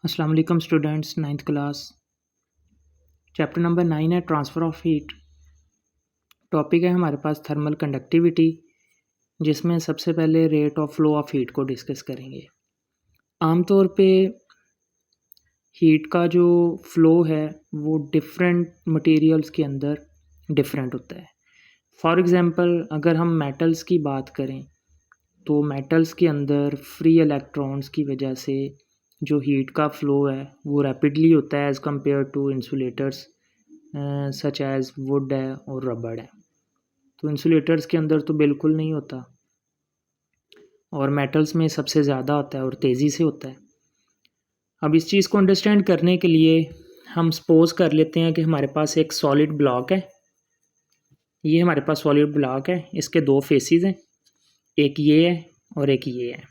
अस्सलाम वालेकुम students, 9th class. Chapter number 9 है ट्रांसफ़र ऑफ हीट। टॉपिक है हमारे पास थर्मल कंडक्टिविटी, जिसमें सबसे पहले rate of flow of heat को डिस्कस करेंगे। आमतौर पे हीट का जो फ़्लो है वो डिफरेंट मटेरियल्स के अंदर डिफरेंट होता है। फॉर एग्ज़ाम्पल अगर हम मेटल्स की बात करें तो मेटल्स के अंदर फ्री इलेक्ट्रॉन्स की वजह से जो हीट का फ़्लो है वो रैपिडली होता है as compared to insulators such as wood है और रबड़ है। तो इंसुलेटर्स के अंदर तो बिल्कुल नहीं होता और मेटल्स में सबसे ज़्यादा होता है और तेज़ी से होता है। अब इस चीज़ को अंडरस्टैंड करने के लिए हम सपोज़ कर लेते हैं कि हमारे पास एक सॉलिड ब्लॉक है। ये हमारे पास सॉलिड ब्लॉक है, इसके दो फेसेस हैं, एक ये है और एक ये है।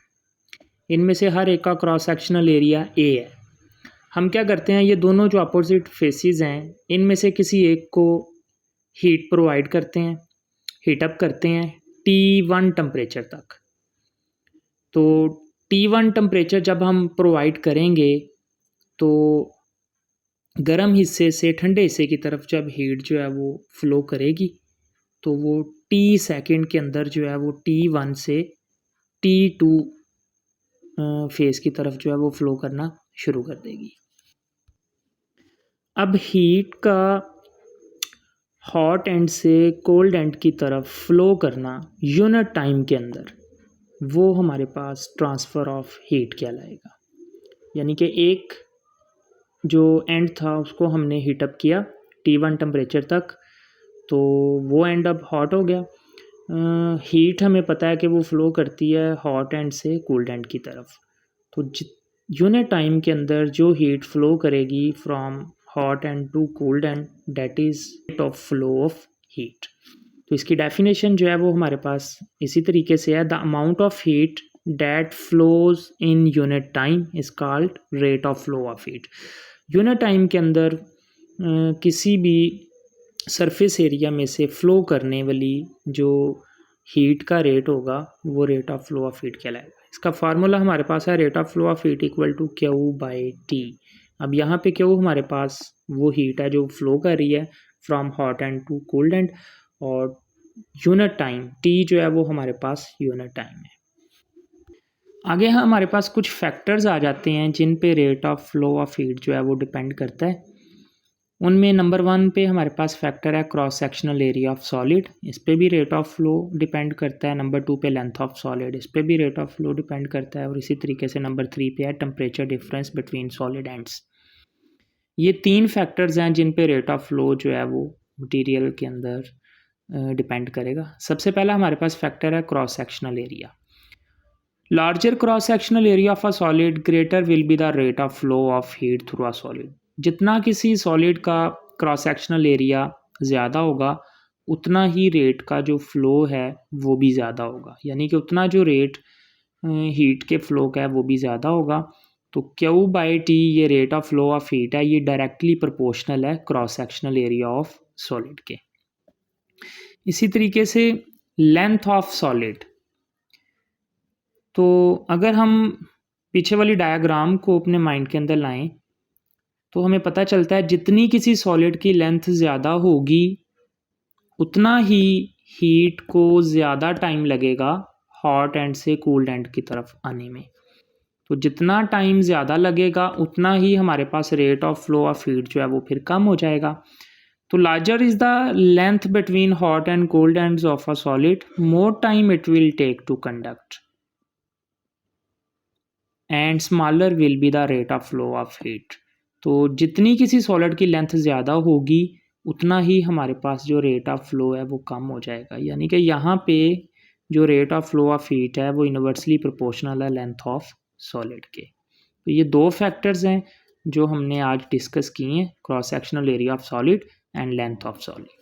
इनमें से हर एक का क्रॉस सेक्शनल एरिया ए है। हम क्या करते हैं, ये दोनों जो अपोजिट फेसेस हैं इनमें से किसी एक को हीट प्रोवाइड करते हैं, हीट अप करते हैं T1 टेम्परेचर तक। तो T1 टेम्परेचर जब हम प्रोवाइड करेंगे तो गर्म हिस्से से ठंडे हिस्से की तरफ जब हीट जो है वो फ्लो करेगी तो वो T सेकेंड के अंदर जो है वो T1 से T2 फेस की तरफ जो है वो फ्लो करना शुरू कर देगी। अब हीट का हॉट एंड से कोल्ड एंड की तरफ फ्लो करना यूनिट टाइम के अंदर, वो हमारे पास ट्रांसफ़र ऑफ हीट कहलाएगा। यानी कि एक जो एंड था उसको हमने हीट अप किया T1 टेम्परेचर तक, तो वो एंड अब हॉट हो गया। हीट हमें पता है कि वो फ्लो करती है हॉट एंड से कोल्ड एंड की तरफ। तो यूनिट टाइम के अंदर जो हीट फ्लो करेगी from hot end to cold end, that is rate of flow of heat. तो इसकी डेफिनेशन जो है वो हमारे पास इसी तरीके से है, the amount of heat that flows in unit time is called rate of flow of heat. Unit time के अंदर किसी भी सरफेस एरिया में से फ़्लो करने वाली जो हीट का रेट होगा वो rate of flow of heat कहलाएगा। इसका फार्मूला हमारे पास है rate of flow of heat equal to Q/T। अब यहाँ पे Q हमारे पास वो हीट है जो फ्लो कर रही है from hot end to cold end, और यूनिट टाइम T जो है वो हमारे पास यूनिट टाइम है। आगे हमारे पास कुछ फैक्टर्स आ जाते हैं जिन पे rate of flow of heat जो है वो डिपेंड करता है। उनमें नंबर 1 पे हमारे पास फैक्टर है cross sectional area of solid, इस पे भी रेट ऑफ फ्लो डिपेंड करता है। नंबर 2 पे लेंथ ऑफ सॉलिड, इस पे भी रेट ऑफ फ्लो डिपेंड करता है। और इसी तरीके से नंबर 3 पे है temperature difference between solid ends. ये 3 फैक्टर्स हैं जिन पे रेट ऑफ फ्लो जो है वो मटीरियल के अंदर डिपेंड करेगा। सबसे पहला हमारे पास फैक्टर है cross sectional area. Larger cross sectional area of a solid greater will be the rate of flow of heat through a solid. जितना किसी सॉलिड का क्रॉस सेक्शनल एरिया ज़्यादा होगा उतना ही रेट का जो फ़्लो है वो भी ज़्यादा होगा। यानी कि उतना जो रेट हीट के फ़्लो का है वो भी ज़्यादा होगा। तो Q/T ये rate of flow of heat है, ये डायरेक्टली प्रोपोर्शनल है cross sectional area of solid के। इसी तरीके से लेंथ ऑफ सॉलिड, तो अगर हम पीछे वाली डायग्राम को अपने माइंड के अंदर लाएं तो हमें पता चलता है जितनी किसी सॉलिड की लेंथ ज़्यादा होगी उतना ही हीट को ज़्यादा टाइम लगेगा हॉट एंड से कोल्ड एंड की तरफ आने में। तो जितना टाइम ज़्यादा लगेगा उतना ही हमारे पास rate of flow of heat जो है वो फिर कम हो जाएगा। तो larger is the length between hot and cold ends of a solid, more time it will take to conduct and smaller will be the rate of flow of heat. तो जितनी किसी सॉलिड की लेंथ ज़्यादा होगी उतना ही हमारे पास जो रेट ऑफ फ्लो है वो कम हो जाएगा। यानी कि यहाँ पे जो rate of flow of heat है वो इन्वर्सली प्रोपोर्शनल है लेंथ ऑफ सॉलिड के। तो ये 2 फैक्टर्स हैं जो हमने आज डिस्कस किए हैं, cross sectional area of solid and length of solid.